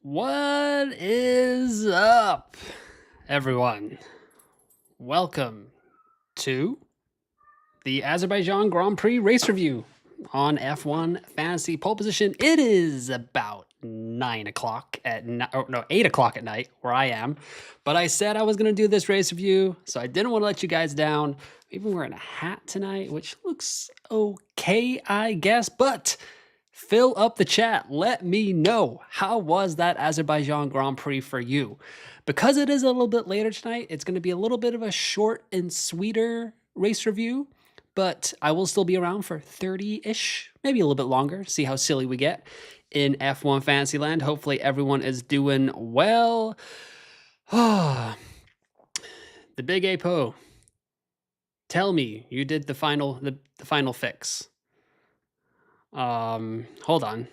What is up, everyone? Welcome to the Azerbaijan Grand Prix race review on F1 Fantasy Pole Position. It is about 8 o'clock at night where I am, but I said I was going to do this race review, so I didn't want to let you guys down. I'm even wearing a hat tonight, which looks okay, I guess, but fill up the chat. Let me know, how was that Azerbaijan Grand Prix for you? Because it is a little bit later tonight, it's going to be a little bit of a short and sweeter race review, but I will still be around for 30-ish, maybe a little bit longer, see how silly we get in F1 Fantasyland. Hopefully everyone is doing well. The Big Apo, tell me you did the final fix. Hold on.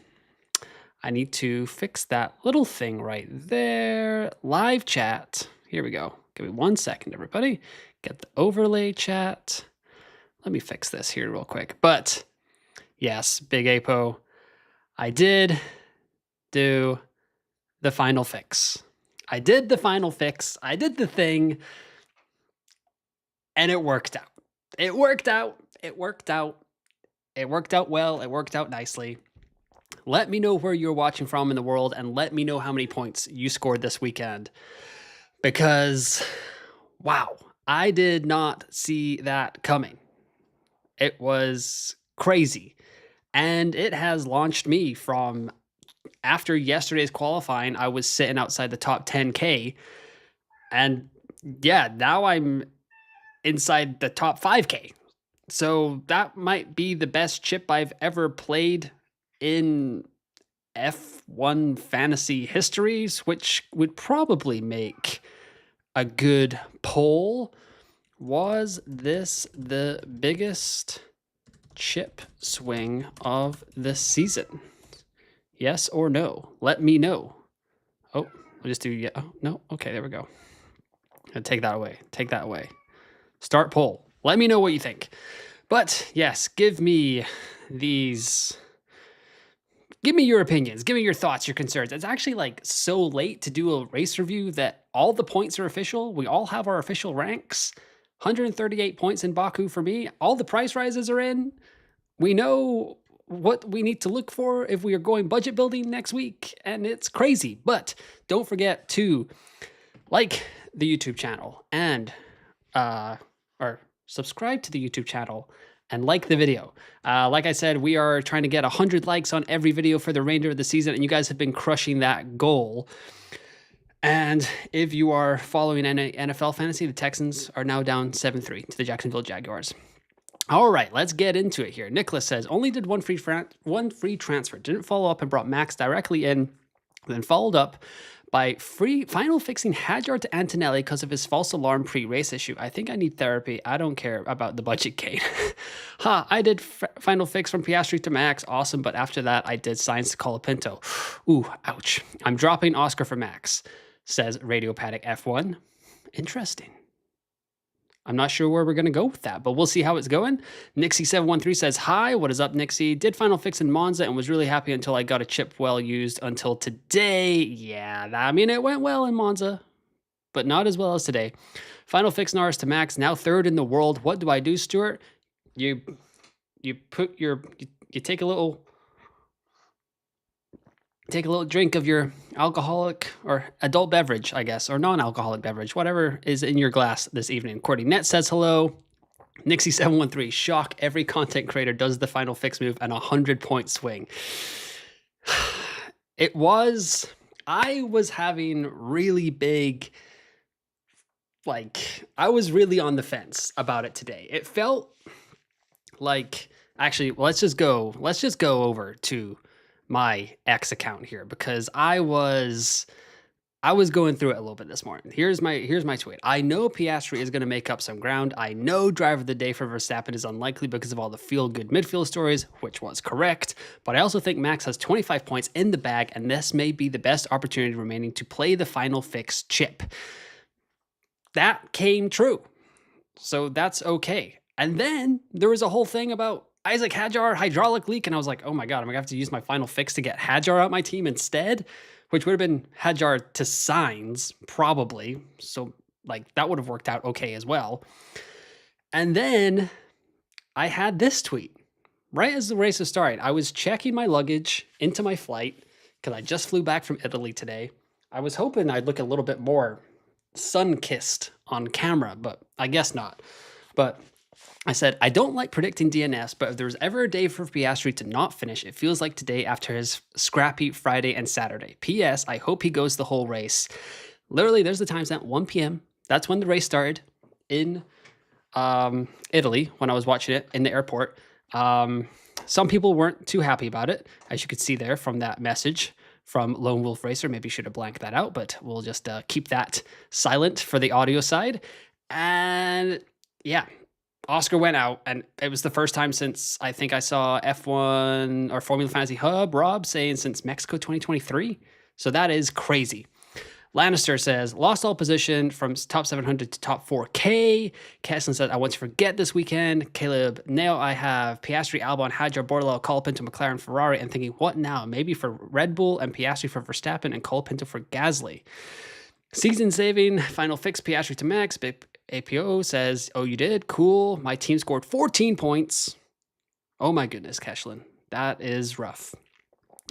I need to fix that little thing right there. Live chat. Here we go. Give me 1 second, everybody. Get the overlay chat. Let me fix this here real quick. But yes, Big Apo, I did do the final fix. I did the final fix. I did the thing, and it worked out. It worked out. It worked out. It worked out well. It worked out nicely. Let me know where you're watching from in the world, and let me know how many points you scored this weekend. Because, wow, I did not see that coming. It was crazy. And it has launched me from, after yesterday's qualifying, I was sitting outside the top 10K. And yeah, now I'm inside the top 5K. So that might be the best chip I've ever played in F1 fantasy histories, which would probably make a good poll. Was this the biggest chip swing of the season? Yes or no? Let me know. Oh, I'll just do, yeah. Oh, no. Okay, there we go. I'll take that away. Take that away. Start poll. Let me know what you think. But yes, give me these. Give me your opinions. Give me your thoughts, your concerns. It's actually like so late to do a race review that all the points are official. We all have our official ranks. 138 points in Baku for me. All the price rises are in. We know what we need to look for if we are going budget building next week, and it's crazy. But don't forget to like the YouTube channel and or subscribe to the YouTube channel and like the video. Like I said, we are trying to get 100 likes on every video for the remainder of the season, and you guys have been crushing that goal. And if you are following NFL fantasy, the Texans are now down 7-3 to the Jacksonville Jaguars. All right, let's get into it here. Nicholas says, only did one free transfer. Didn't follow up and brought Max directly in, then followed up by final fixing Hadjar to Antonelli because of his false alarm pre-race issue. I think I need therapy. I don't care about the budget gain. I did final fix from Piastri to Max. Awesome. But after that, I did Sainz to Colapinto. Ooh, ouch. I'm dropping Oscar for Max, says Radio Paddock F1. Interesting. I'm not sure where we're going to go with that, but we'll see how it's going. Nixie713 says, hi, what is up, Nixie? Did final fix in Monza and was really happy until I got a chip well used until today. Yeah, I mean, it went well in Monza, but not as well as today. Final fix Norris to Max, now third in the world. What do I do, Stuart? You take a little drink of your alcoholic or adult beverage, I guess, or non-alcoholic beverage, whatever is in your glass this evening. Courtney Net says hello. Nixie713, shock, every content creator does the final fix move and 100-point swing. I was having really big, I was really on the fence about it today. It felt like, actually, let's just go over to my X account here, because I was going through it a little bit this morning. Here's my tweet. I know Piastri is going to make up some ground. I know driver of the day for Verstappen is unlikely because of all the feel-good midfield stories, which was correct. But I also think Max has 25 points in the bag, and this may be the best opportunity remaining to play the final fix chip. That came true. So that's okay. And then there was a whole thing about Isaac Hadjar hydraulic leak, and I was like, oh my god, I'm gonna have to use my final fix to get Hadjar out my team instead. which would have been Hadjar to Sainz, probably. So, like, that would have worked out okay as well. And then I had this tweet right as the race was starting. I was checking my luggage into my flight because I just flew back from Italy today. I was hoping I'd look a little bit more sun-kissed on camera, but I guess not. But I said, I don't like predicting DNS, but if there's ever a day for Piastri to not finish, it feels like today after his scrappy Friday and Saturday. P.S. I hope he goes the whole race. Literally, there's the timestamp, 1 p.m. That's when the race started in Italy when I was watching it in the airport. Some people weren't too happy about it, as you could see there from that message from Lone Wolf Racer. Maybe should have blanked that out, but we'll just keep that silent for the audio side. And yeah, Oscar went out, and it was the first time since I think I saw F1 or Formula Fantasy Hub, Rob, saying since Mexico 2023. So that is crazy. Lannister says, lost all position from top 700 to top 4K. Kesslin said, I want to forget this weekend. Caleb, now I have Piastri, Albon, Hadjar, Bordello, Colapinto, McLaren, Ferrari, and thinking, what now? Maybe for Red Bull and Piastri for Verstappen and Colapinto for Gasly. Season saving, final fix, Piastri to Max. APO says, oh, you did? Cool. My team scored 14 points. Oh my goodness, Kesslin. That is rough.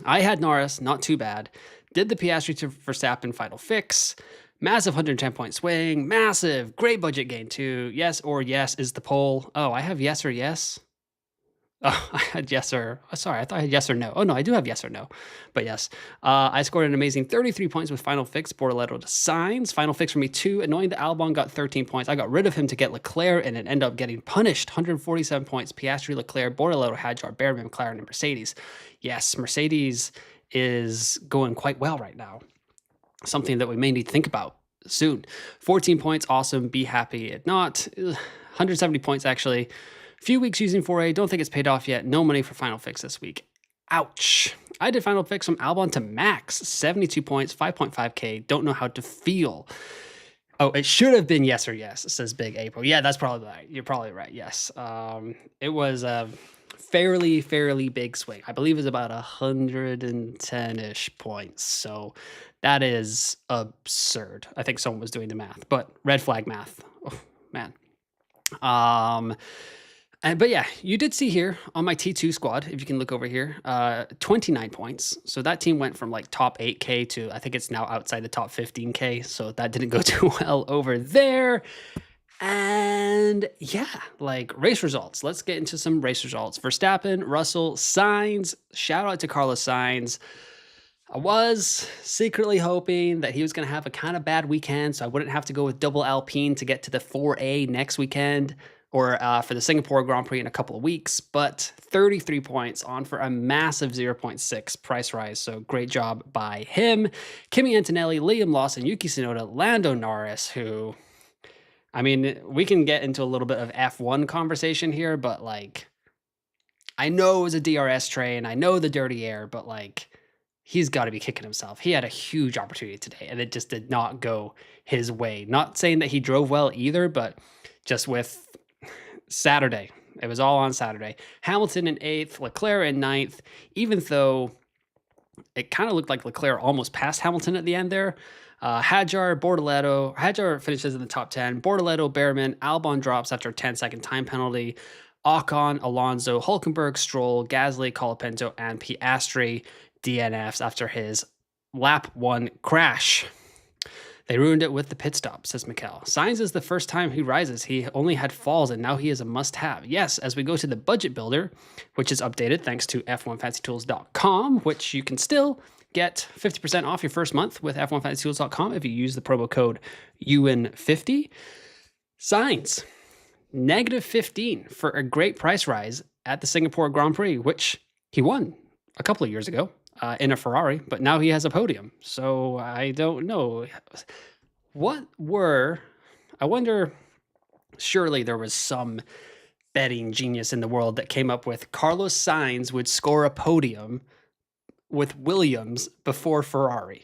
I had Norris, not too bad. Did the Piastri to Verstappen final fix. Massive 110 point swing. Massive. Great budget gain too. Yes or yes is the poll. Oh, I have yes or yes. Oh, I had yes or... sorry, I thought I had yes or no. Oh, no, I do have yes or no. But yes. I scored an amazing 33 points with final fix. Bortoletto to Sainz. Final fix for me too. Annoying that Albon got 13 points. I got rid of him to get Leclerc and it ended up getting punished. 147 points. Piastri, Leclerc, Bortoletto, Hadjar, Behrman, McLaren, and Mercedes. Yes, Mercedes is going quite well right now. Something that we may need to think about soon. 14 points, awesome. Be happy. If not, 170 points actually. Few weeks using 4A. Don't think it's paid off yet. No money for final fix this week. Ouch. I did final fix from Albon to Max. 72 points, 5.5K. Don't know how to feel. Oh, it should have been yes or yes, says Big April. Yeah, that's probably right. You're probably right. Yes. It was a fairly big swing. I believe it was about 110-ish points. So that is absurd. I think someone was doing the math, but red flag math. Oh, man. But yeah, you did see here on my T2 squad, if you can look over here, 29 points. So that team went from like top 8K to I think it's now outside the top 15K. So that didn't go too well over there. And yeah, like race results. Let's get into some race results. Verstappen, Russell, Sainz. Shout out to Carlos Sainz. I was secretly hoping that he was going to have a kind of bad weekend, so I wouldn't have to go with double Alpine to get to the 4A next weekend or for the Singapore Grand Prix in a couple of weeks. But 33 points on for a massive 0.6 price rise. So great job by him. Kimi Antonelli, Liam Lawson, Yuki Tsunoda, Lando Norris, who... I mean, we can get into a little bit of F1 conversation here, but like, I know it was a DRS train. I know the dirty air, but like, he's got to be kicking himself. He had a huge opportunity today, and it just did not go his way. Not saying that he drove well either, but just with Saturday, it was all on Saturday. Hamilton in 8th, Leclerc in 9th, even though it kind of looked like Leclerc almost passed Hamilton at the end there. Hadjar, Bortoletto. Hadjar finishes in the top 10. Bortoletto, Behrman, Albon drops after a 10-second time penalty. Ocon, Alonso, Hulkenberg, Stroll, Gasly, Colapinto, and Piastri DNFs after his lap 1 crash. They ruined it with the pit stop, says Mikel. Sainz is the first time he rises. He only had falls, and now he is a must-have. Yes, as we go to the budget builder, which is updated thanks to f1fancytools.com, which you can still get 50% off your first month with f1fancytools.com if you use the promo code UN50. Sainz, -15 for a great price rise at the Singapore Grand Prix, which he won a couple of years ago in a Ferrari, but now he has a podium. So I don't know. I wonder, surely there was some betting genius in the world that came up with Carlos Sainz would score a podium with Williams before Ferrari.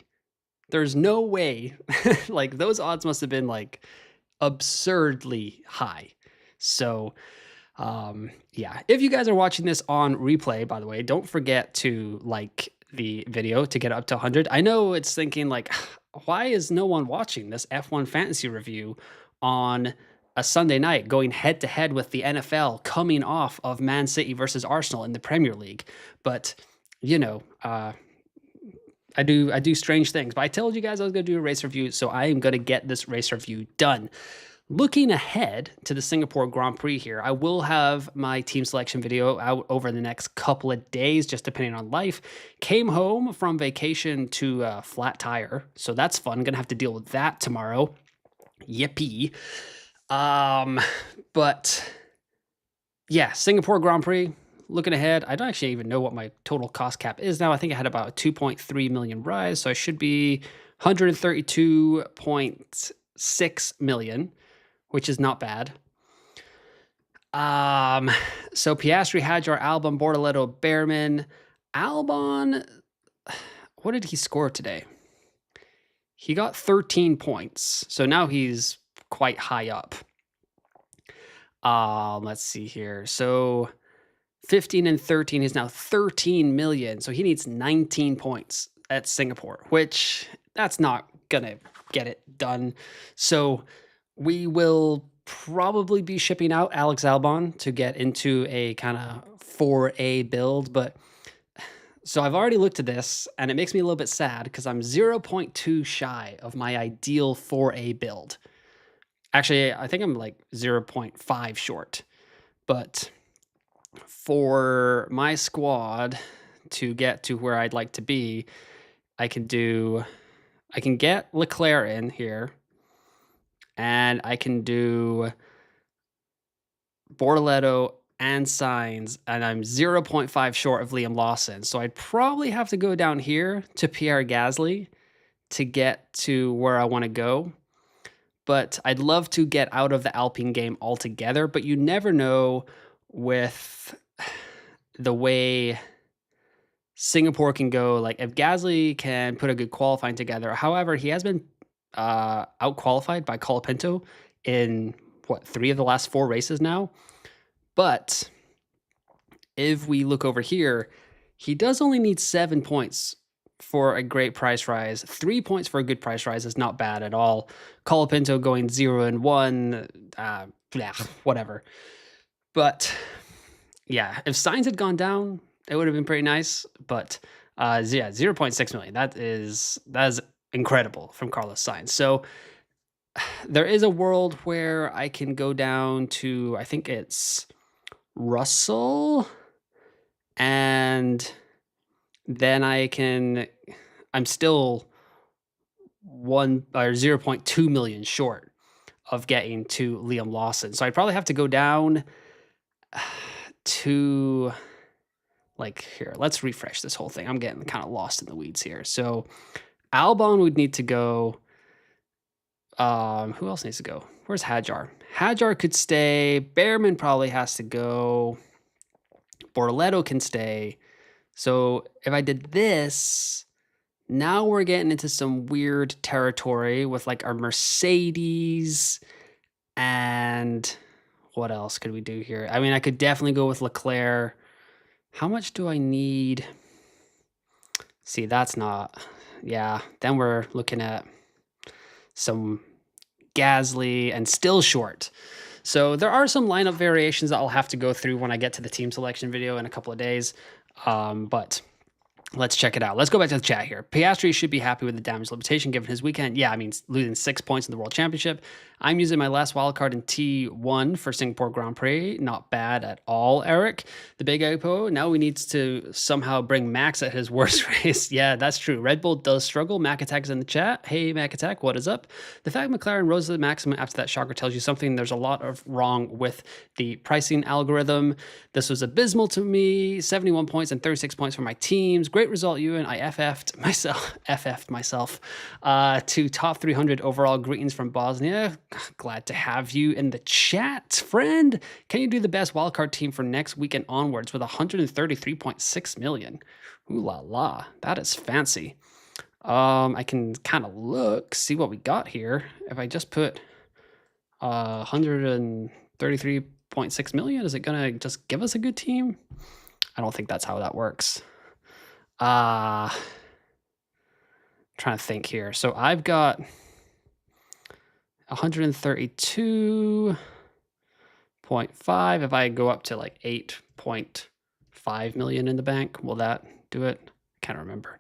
There's no way. Like, those odds must have been like absurdly high. So yeah, if you guys are watching this on replay, by the way, don't forget to like the video to get up to 100. I know it's thinking like, why is no one watching this F1 fantasy review on a Sunday night going head to head with the NFL coming off of Man City versus Arsenal in the Premier League? But, you know, I do strange things, but I told you guys I was going to do a race review, so I am going to get this race review done. Looking ahead to the Singapore Grand Prix here, I will have my team selection video out over the next couple of days, just depending on life. Came home from vacation to a flat tire, so that's fun. Gonna have to deal with that tomorrow. Yippee. But yeah, Singapore Grand Prix. Looking ahead, I don't actually even know what my total cost cap is now. I think I had about a 2.3 million rise, so I should be 132.6 million, which is not bad. So Piastri, Hadjar, Albon, Bortoleto, Behrman. Albon, what did he score today? He got 13 points, so now he's quite high up. Let's see here. So 15 and 13 is now 13 million. So he needs 19 points at Singapore, which that's not gonna get it done. So we will probably be shipping out Alex Albon to get into a kind of 4A build. But so I've already looked at this and it makes me a little bit sad because I'm 0.2 shy of my ideal 4A build. Actually, I think I'm like 0.5 short, but for my squad to get to where I'd like to be, I can get Leclerc in here, and I can do Bortoleto and Sainz, and I'm 0.5 short of Liam Lawson. So I'd probably have to go down here to Pierre Gasly to get to where I want to go. But I'd love to get out of the Alpine game altogether, but you never know with the way Singapore can go. Like if Gasly can put a good qualifying together, however, he has been out-qualified by Colapinto in, 3 of the last 4 races now? But if we look over here, he does only need 7 points for a great price rise. 3 points for a good price rise is not bad at all. Colapinto going 0 and 1, whatever. But yeah, if Sainz had gone down, it would have been pretty nice. But yeah, 0.6 million. That is incredible from Carlos Sainz. So there is a world where I can go down to, I think it's Russell, and then I'm still 0.2 million short of getting to Liam Lawson. So I'd probably have to go down to, like, here, let's refresh this whole thing. I'm getting kind of lost in the weeds here. So Albon would need to go. Who else needs to go? Where's Hadjar? Hadjar could stay. Behrman probably has to go. Bortoleto can stay. So if I did this, now we're getting into some weird territory with like our Mercedes, and what else could we do here? I mean, I could definitely go with Leclerc. How much do I need? See, that's not, yeah. Then we're looking at some Gasly and still short. So there are some lineup variations that I'll have to go through when I get to the team selection video in a couple of days. But let's check it out. Let's go back to the chat here. Piastri should be happy with the damage limitation given his weekend. Yeah, I mean, losing 6 points in the World Championship. I'm using my last wildcard in T1 for Singapore Grand Prix. Not bad at all, Eric. The Big Apo, now we need to somehow bring Max at his worst race. Yeah, that's true. Red Bull does struggle. Mac Attack is in the chat. Hey, Mac Attack, what is up? The fact McLaren rose to the maximum after that shocker tells you something. There's a lot of wrong with the pricing algorithm. This was abysmal to me. 71 points and 36 points for my teams. Great result, Ewan. I FF'd myself to top 300 overall. Greetings from Bosnia. Glad to have you in the chat, friend. Can you do the best wildcard team for next weekend onwards with 133.6 million? Ooh la la, that is fancy. I can kind of see what we got here. If I just put 133.6 million, is it gonna just give us a good team? I don't think that's how that works. Trying to think here. So I've got 132.5. If I go up to like 8.5 million in the bank, will that do it? Can't remember.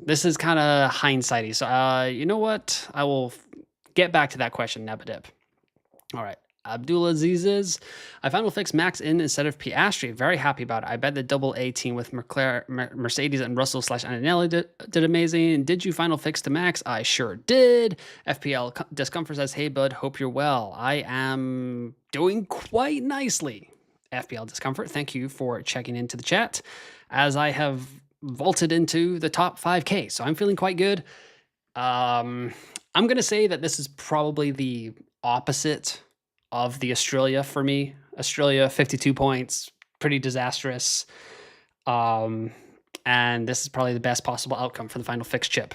This is kind of hindsighty. So you know what? I will get back to that question, Nebadip. All right. Abdulaziz's, I finally fixed Max in instead of Piastri. Very happy about it. I bet the double A team with Mercedes and Russell / Antonelli did amazing. Did you final fix to Max? I sure did. FPL Discomfort says, hey, bud, hope you're well. I am doing quite nicely. FPL Discomfort, thank you for checking into the chat as I have vaulted into the top 5K. So I'm feeling quite good. I'm going to say that this is probably the opposite of the Australia for me. Australia, 52 points, pretty disastrous. And this is probably the best possible outcome for the final fix chip.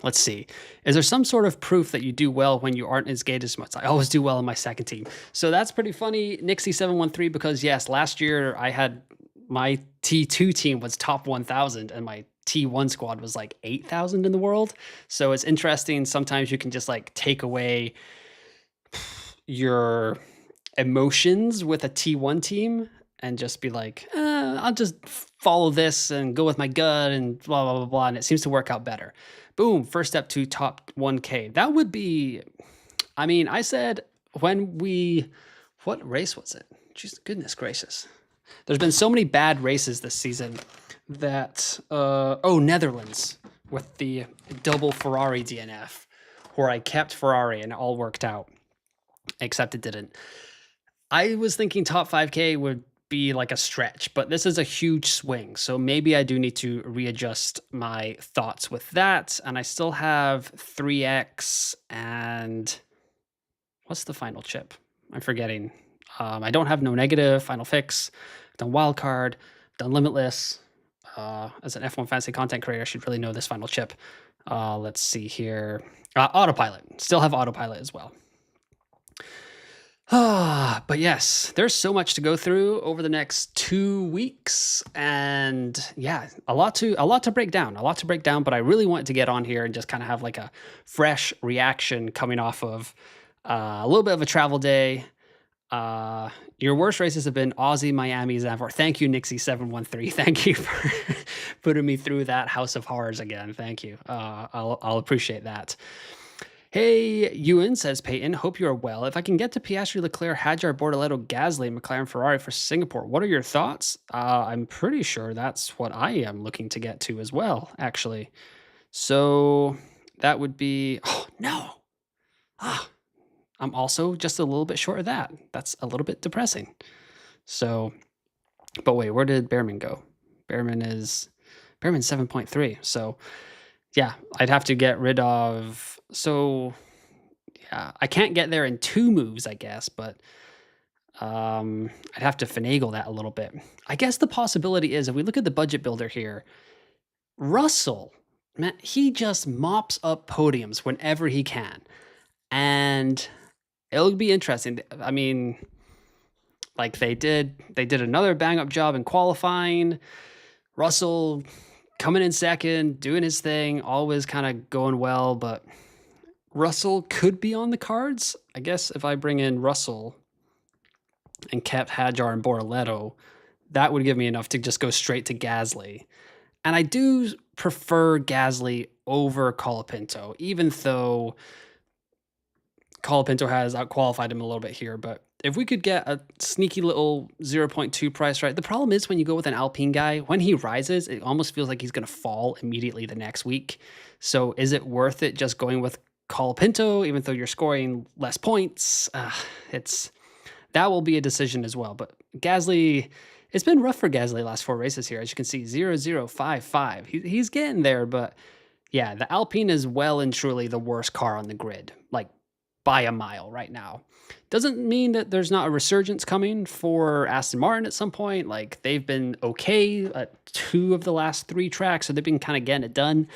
Let's see. Is there some sort of proof that you do well when you aren't as gated as much? I always do well in my second team. So that's pretty funny, Nixie713, because yes, last year I had my T2 team was top 1,000 and my T1 squad was like 8,000 in the world. So it's interesting. Sometimes you can just like take away your emotions with a T1 team and just be like, I'll just follow this and go with my gut and blah, blah, blah, blah. And it seems to work out better. Boom, first step to top 1K. That would be, I mean, I said when what race was it? Just goodness gracious. There's been so many bad races this season that, Netherlands with the double Ferrari DNF, where I kept Ferrari and it all worked out. Except it didn't. I was thinking top 5K would be like a stretch, but this is a huge swing. So maybe I do need to readjust my thoughts with that. And I still have 3X and what's the final chip? I'm forgetting. I don't have no negative, final fix, done wildcard, done limitless. As an F1 fantasy content creator, I should really know this final chip. Let's see here. Autopilot. Still have autopilot as well. But yes, there's so much to go through over the next 2 weeks, and yeah, a lot to break down, but I really wanted to get on here and just kind of have like a fresh reaction coming off of a little bit of a travel day. Your worst races have been Aussie, Miami, Zandvoort. Thank you, Nixie713. Thank you for putting me through that house of horrors again. Thank you. I'll appreciate that. Hey, Ewan, says Peyton, hope you are well. If I can get to Piastri, Leclerc, Hadjar, Bortoleto, Gasly, McLaren, Ferrari for Singapore, what are your thoughts? I'm pretty sure that's what I am looking to get to as well, actually. So that would be, oh, no. I'm also just a little bit short of that. That's a little bit depressing. So, but wait, where did Behrman go? Behrman's 7.3. So yeah, I'd have to get rid of, so yeah, I can't get there in 2 moves, I guess, but I'd have to finagle that a little bit. I guess the possibility is, if we look at the budget builder here, Russell, man, he just mops up podiums whenever he can. And it'll be interesting. I mean, like they did another bang up job in qualifying. Russell coming in second, doing his thing, always kind of going well, but Russell could be on the cards. I guess if I bring in Russell and kept Hadjar and Bortoleto, that would give me enough to just go straight to Gasly. And I do prefer Gasly over Colapinto, even though Colapinto has outqualified him a little bit here. But if we could get a sneaky little 0.2 price right, the problem is when you go with an Alpine guy, when he rises, it almost feels like he's going to fall immediately the next week. So is it worth it just going with Colapinto, even though you're scoring less points? That will be a decision as well. But Gasly, it's been rough for Gasly last 4 races here. As you can see, 0.055. He's getting there, but yeah, the Alpine is well and truly the worst car on the grid, like by a mile right now. Doesn't mean that there's not a resurgence coming for Aston Martin at some point. Like, they've been okay at 2 of the last 3 tracks, so they've been kind of getting it done.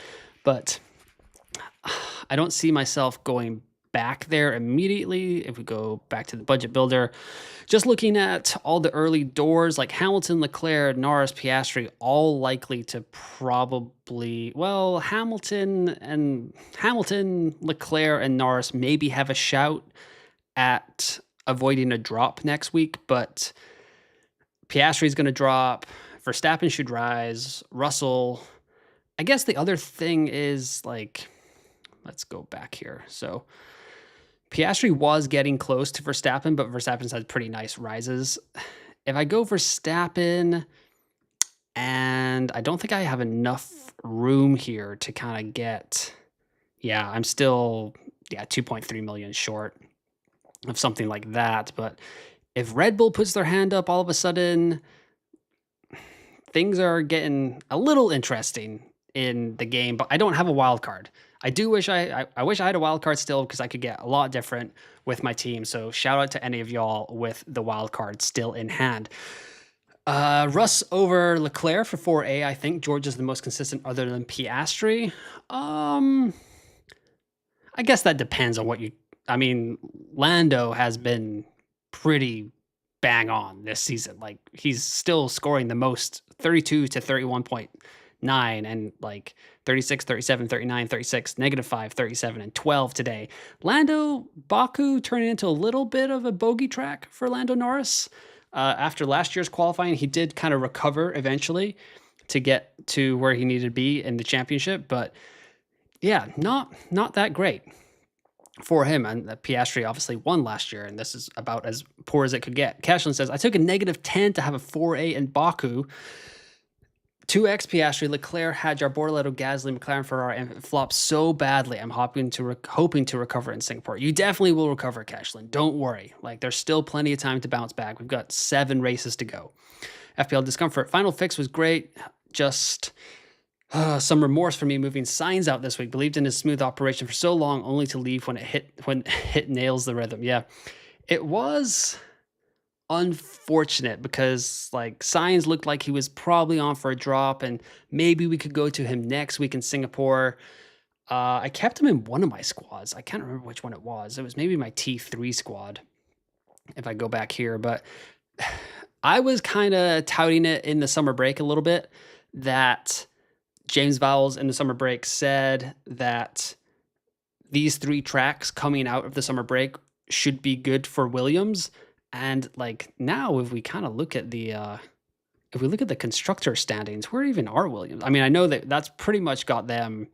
But I don't see myself going back there immediately. If we go back to the budget builder, just looking at all the early doors like Hamilton, Leclerc, Norris, Piastri, all likely to probably, well, Hamilton, Leclerc, and Norris maybe have a shout at avoiding a drop next week, but Piastri is going to drop. Verstappen should rise. Russell. I guess the other thing is like, let's go back here. So Piastri was getting close to Verstappen, but Verstappen's had pretty nice rises. If I go Verstappen, and I don't think I have enough room here to kind of get, yeah, I'm still, 2.3 million short of something like that. But if Red Bull puts their hand up, all of a sudden, things are getting a little interesting in the game, but I don't have a wild card. I do wish I wish I had a wild card still, because I could get a lot different with my team. So shout out to any of y'all with the wild card still in hand. Russ over Leclerc for 4A. I think George is the most consistent other than Piastri. I guess that depends on what you, I mean, Lando has been pretty bang on this season. Like, he's still scoring the most, 32 to 31.9, and like 36, 37, 39, 36, -5, 37, and 12 today. Baku turning into a little bit of a bogey track for Lando Norris. After last year's qualifying, he did kind of recover eventually to get to where he needed to be in the championship, but yeah, not that great for him. And Piastri obviously won last year, and this is about as poor as it could get. Cashlin says, I took a -10 to have a 4A in Baku. 2x Piastri, Leclerc, Hadjar, Bortoleto, Gasly, McLaren, Ferrari, and it flopped so badly. I'm hoping to recover in Singapore. You definitely will recover, Cashlin. Don't worry. Like, there's still plenty of time to bounce back. We've got 7 races to go. FPL Discomfort. Final fix was great. Just some remorse for me moving Sainz out this week. Believed in his smooth operation for so long, only to leave when it nails the rhythm. Yeah, it was unfortunate, because like Sainz looked like he was probably on for a drop, and maybe we could go to him next week in Singapore. I kept him in one of my squads. I can't remember which one it was. It was maybe my T3 squad, if I go back here. But I was kind of touting it in the summer break a little bit, that James Vowles in the summer break said that these 3 tracks coming out of the summer break should be good for Williams. And like, now if we kind of look at the constructor standings, where even are Williams? I mean, I know that that's pretty much got them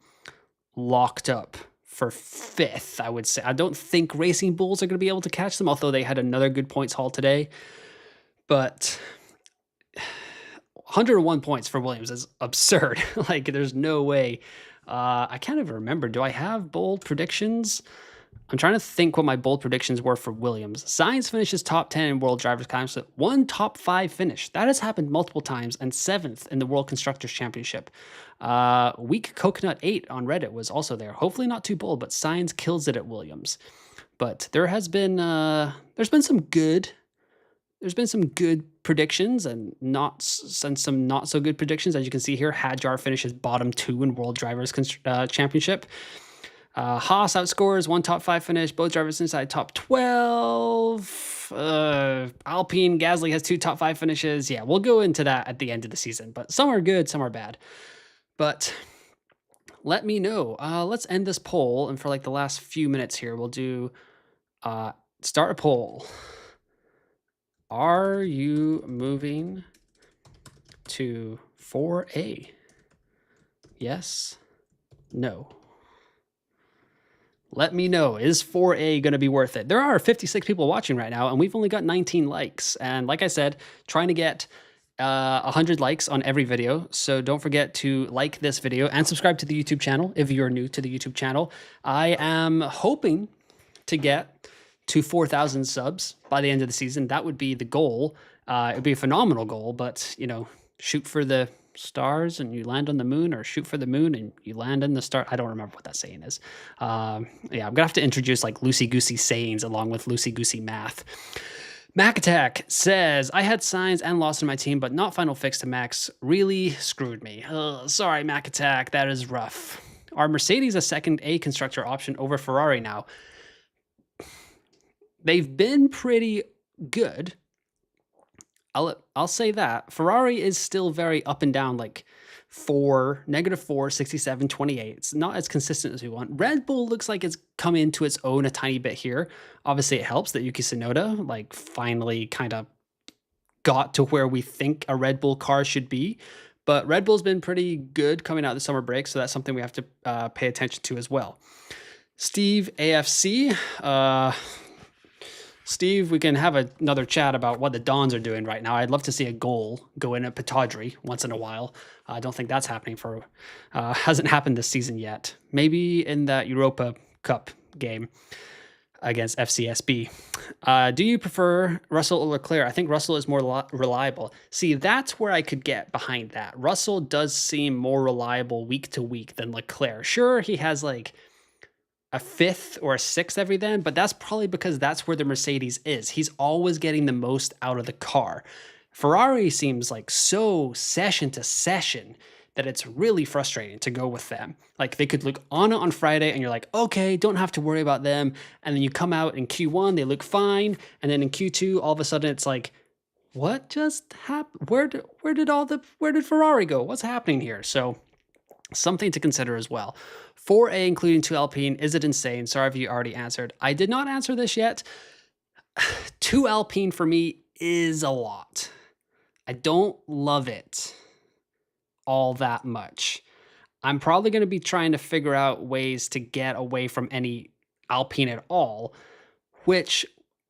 locked up for 5th, I would say. I don't think Racing Bulls are going to be able to catch them, although they had another good points haul today. But 101 points for Williams is absurd. Like, there's no way. I can't even remember. Do I have bold predictions? I'm trying to think what my bold predictions were for Williams. Sainz finishes top 10 in World Drivers' Championship. 1 top 5 finish. That has happened multiple times. And 7th in the World Constructors' Championship. Weak Coconut 8 on Reddit was also there. Hopefully not too bold, but Sainz kills it at Williams. But there has been some good predictions, and some not so good predictions. As you can see here, Hadjar finishes bottom 2 in World Drivers' Championship. Haas outscores, 1 top 5 finish. Both drivers inside top 12. Alpine, Gasly has 2 top 5 finishes. Yeah, we'll go into that at the end of the season. But some are good, some are bad. But let me know. Let's end this poll. And for like the last few minutes here, we'll do start a poll. Are you moving to 4A? Yes? No? Let me know. Is 4A going to be worth it? There are 56 people watching right now, and we've only got 19 likes. And like I said, trying to get 100 likes on every video. So don't forget to like this video and subscribe to the YouTube channel if you're new to the YouTube channel. I am hoping to get to 4,000 subs by the end of the season. That would be the goal. It would be a phenomenal goal, but, you know, shoot for the stars and you land on the moon, or shoot for the moon and you land in the star. I don't remember what that saying is. Yeah, I'm gonna have to introduce like loosey-goosey sayings along with loosey-goosey math. Mac Attack says, I had Sainz and lost in my team, but not final fix to Max. Really screwed me. Sorry, Mac Attack, that is rough. Are Mercedes a second A constructor option over Ferrari now? they've been pretty good. I'll say that. Ferrari is still very up and down, like 4, -4, 67, 28. It's not as consistent as we want. Red Bull looks like it's come into its own a tiny bit here. Obviously, it helps that Yuki Tsunoda like finally kind of got to where we think a Red Bull car should be. But Red Bull's been pretty good coming out of the summer break, so that's something we have to pay attention to as well. Steve AFC. Steve, we can have another chat about what the Dons are doing right now. I'd love to see a goal go in at Piastri once in a while. I don't think that's happening hasn't happened this season yet. Maybe in that Europa Cup game against FCSB. Do you prefer Russell or Leclerc? I think Russell is more reliable. See, that's where I could get behind that. Russell does seem more reliable week to week than Leclerc. Sure, he has like a 5th or a 6th every then, but that's probably because that's where the Mercedes is. He's always getting the most out of the car. Ferrari seems like so session to session that it's really frustrating to go with them. Like they could look on it on Friday and you're like, okay, don't have to worry about them. And then you come out in Q1, they look fine. And then in Q2, all of a sudden it's like, what just happened? Where did Ferrari go? What's happening here? So something to consider as well. 4A, including 2 Alpine, is it insane? Sorry if you already answered. I did not answer this yet. 2 Alpine for me is a lot. I don't love it all that much. I'm probably going to be trying to figure out ways to get away from any Alpine at all, which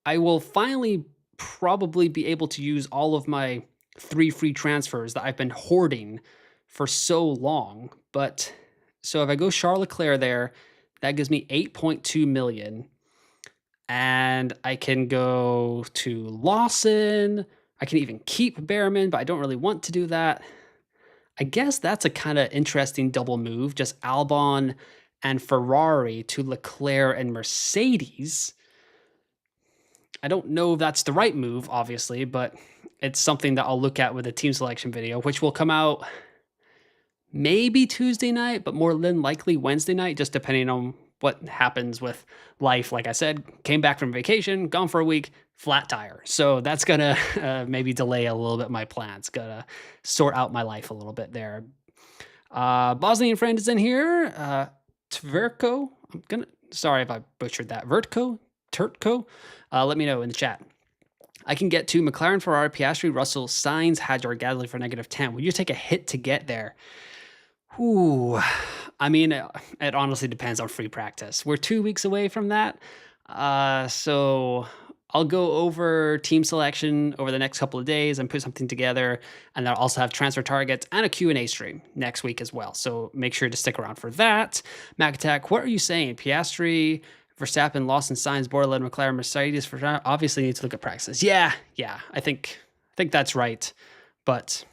I will finally probably be able to use all of my 3 free transfers that I've been hoarding for so long. But so if I go Charles Leclerc there, that gives me 8.2 million. And I can go to Lawson. I can even keep Behrman, but I don't really want to do that. I guess that's a kind of interesting double move, just Albon and Ferrari to Leclerc and Mercedes. I don't know if that's the right move, obviously, but it's something that I'll look at with a team selection video, which will come out maybe Tuesday night, but more than likely Wednesday night, just depending on what happens with life. Like I said, came back from vacation, gone for a week, flat tire. So that's going to maybe delay a little bit my plans. Got to sort out my life a little bit there. Bosnian friend is in here. Tverko. Sorry if I butchered that. Turtko. Let me know in the chat. I can get to McLaren, Ferrari, Piastri, Russell, Sainz, Hadjar, Gasly for -10. Would you take a hit to get there? Ooh, I mean, it honestly depends on free practice. We're 2 weeks away from that. So I'll go over team selection over the next couple of days and put something together. And I'll also have transfer targets and a Q&A stream next week as well. So make sure to stick around for that. Mac Attack, what are you saying? Piastri, Verstappen, Lawson, Sainz, Borland, McLaren, Mercedes, obviously need to look at practices. Yeah, I think that's right. But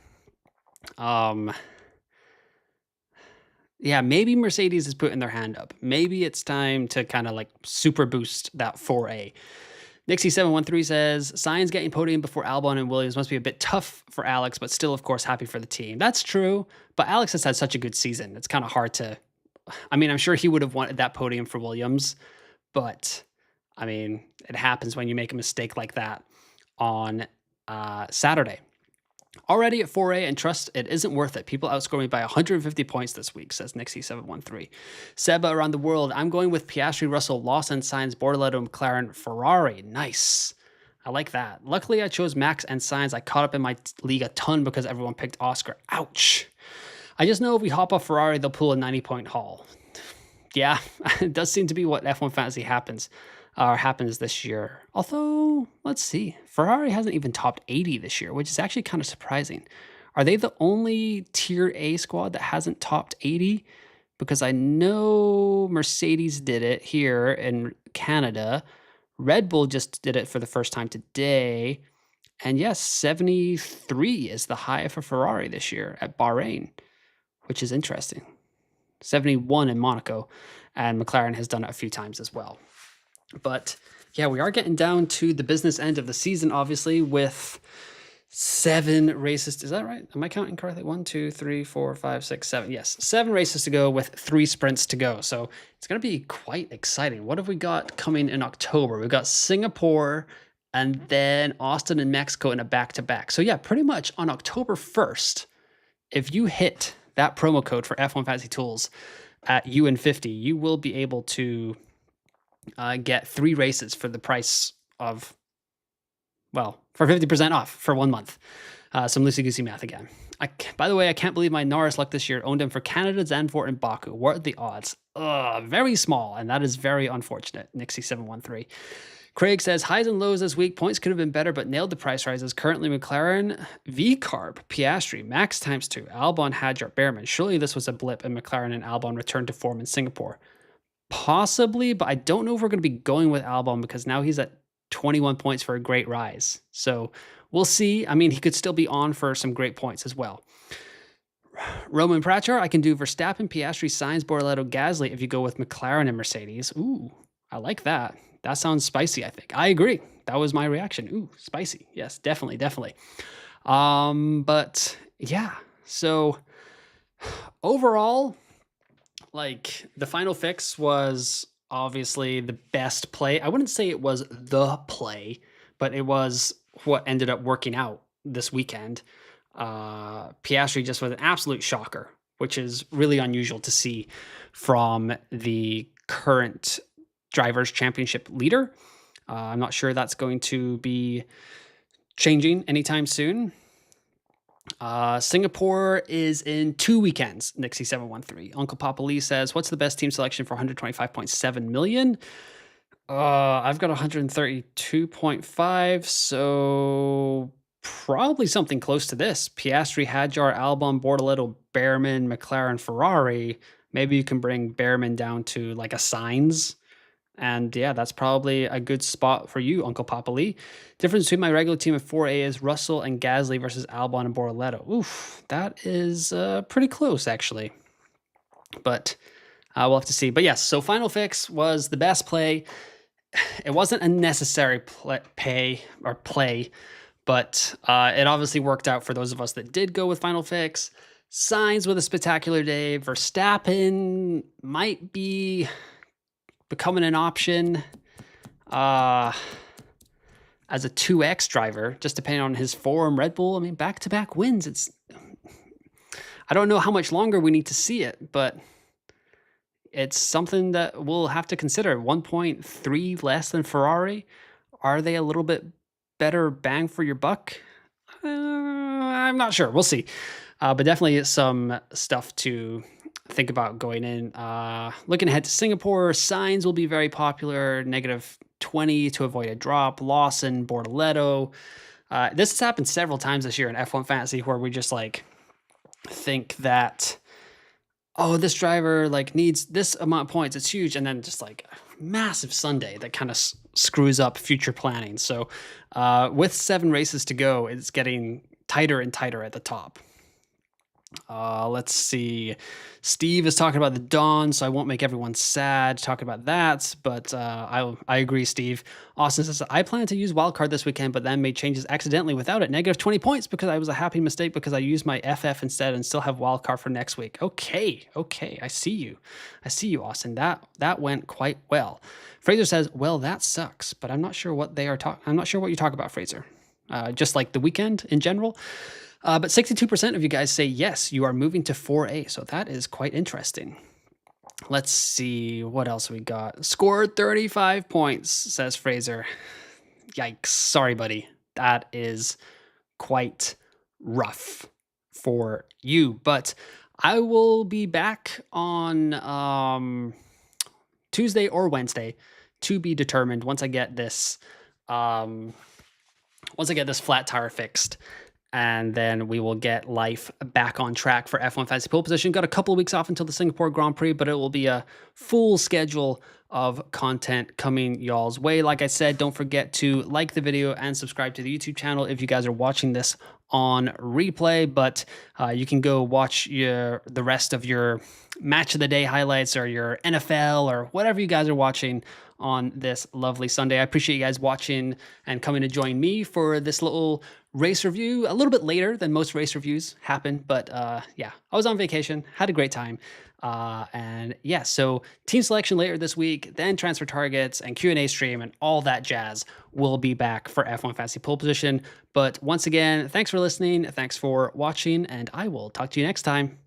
yeah, maybe Mercedes is putting their hand up. Maybe it's time to kind of like super boost that 4A. Nixie713 says, Sainz getting podium before Albon and Williams must be a bit tough for Alex, but still, of course, happy for the team. That's true, but Alex has had such a good season. It's kind of hard to... I mean, I'm sure he would have wanted that podium for Williams, but, I mean, it happens when you make a mistake like that on Saturday. Already at 4A and trust it isn't worth it. People outscore me by 150 points this week, says Nixie713. Seba around the world. I'm going with Piastri, Russell, Lawson, Sainz, Bortoleto, McLaren, Ferrari. Nice. I like that. Luckily, I chose Max and Sainz. I caught up in my league a ton because everyone picked Oscar. Ouch. I just know if we hop off Ferrari, they'll pull a 90-point haul. Yeah, it does seem to be what F1 Fantasy happens this year. Although, let's see. Ferrari hasn't even topped 80 this year, which is actually kind of surprising. Are they the only Tier A squad that hasn't topped 80? Because I know Mercedes did it here in Canada. Red Bull just did it for the first time today. And yes, 73 is the high for Ferrari this year at Bahrain, which is interesting. 71 in Monaco, and McLaren has done it a few times as well. But yeah, we are getting down to the business end of the season, obviously, with 7 races. Is that right? Am I counting correctly? 1, 2, 3, 4, 5, 6, 7. Yes, 7 races to go with 3 sprints to go. So it's going to be quite exciting. What have we got coming in October? We've got Singapore and then Austin and Mexico in a back-to-back. So yeah, pretty much on October 1st, if you hit that promo code for F1 Fantasy Tools at UN50, you will be able to get 3 races for the price of, well, for 50% off for 1 month. Some loosey-goosey math again. By the way, I can't believe my Norris luck this year. Owned him for Canada, Zandvoort, and Baku. What are the odds? Very small, and that is very unfortunate. Nixie713. Craig says, highs and lows this week. Points could have been better, but nailed the price rises. Currently, McLaren, V-Carb, Piastri, Max ×2, Albon, Hadjar, Behrman. Surely this was a blip, and McLaren and Albon returned to form in Singapore. Possibly, but I don't know if we're going to be going with Albon because now he's at 21 points for a great rise. So we'll see. I mean, he could still be on for some great points as well. Roman Pratchar, I can do Verstappen, Piastri, Sainz, Bortoleto, Gasly if you go with McLaren and Mercedes. Ooh, I like that. That sounds spicy, I think. I agree. That was my reaction. Ooh, spicy. Yes, definitely, definitely. But yeah, so overall, like the final fix was obviously the best play. I wouldn't say it was the play, but it was what ended up working out this weekend. Piastri just was an absolute shocker, which is really unusual to see from the current Drivers' Championship leader. I'm not sure that's going to be changing anytime soon. Singapore is in 2 weekends, Nixie713. Uncle Papa Lee says, what's the best team selection for 125.7 million? I've got 132.5, so probably something close to this. Piastri, Hadjar, Albon, Bortoleto, Behrman, McLaren, Ferrari. Maybe you can bring Behrman down to like a Sainz. And yeah, that's probably a good spot for you, Uncle Papa Lee. Difference between my regular team of 4A is Russell and Gasly versus Albon and Bortoleto. Oof, that is pretty close, actually. But we'll have to see. But yes, so Final Fix was the best play. It wasn't a necessary play, but it obviously worked out for those of us that did go with Final Fix. Sainz with a spectacular day. Verstappen might be becoming an option as a 2X driver, just depending on his form. Red Bull, I mean, back-to-back wins. I don't know how much longer we need to see it, but it's something that we'll have to consider. 1.3 less than Ferrari. Are they a little bit better bang for your buck? I'm not sure. We'll see. But definitely some stuff to think about going in. Looking ahead to Singapore, Sainz will be very popular. -20 to avoid a drop. Lawson, Bortoleto. This has happened several times this year in F1 Fantasy where we just like think that, oh, this driver like needs this amount of points. It's huge. And then just like a massive Sunday that kind of screws up future planning. So with 7 races to go, it's getting tighter and tighter at the top. Let's see. Steve is talking about the Dawn, so I won't make everyone sad talking about that, but I agree, Steve. Austin says, I plan to use wildcard this weekend, but then made changes accidentally without it. -20 points because I was a happy mistake because I used my FF instead and still have wildcard for next week. Okay. I see you, Austin. That went quite well. Fraser says, well, that sucks, but I'm not sure what they are talking. I'm not sure what you talk about, Fraser. Just like the weekend in general. But 62% of you guys say yes, you are moving to 4A. So that is quite interesting. Let's see what else we got. Scored 35 points, says Fraser. Yikes. Sorry, buddy. That is quite rough for you. But I will be back on Tuesday or Wednesday to be determined once I get this flat tire fixed. And then we will get life back on track for F1 Fantasy Pole Position. Got a couple of weeks off until the Singapore Grand Prix, but it will be a full schedule of content coming y'all's way. Like I said, don't forget to like the video and subscribe to the YouTube channel if you guys are watching this on replay. But you can go watch the rest of your match of the day highlights or your NFL or whatever you guys are watching on this lovely Sunday. I appreciate you guys watching and coming to join me for this little race review. A little bit later than most race reviews happen, but yeah, I was on vacation, had a great time. And yeah, so team selection later this week, then transfer targets and Q&A stream and all that jazz will be back for F1 Fantasy Pole Position. But once again, thanks for listening, thanks for watching, and I will talk to you next time.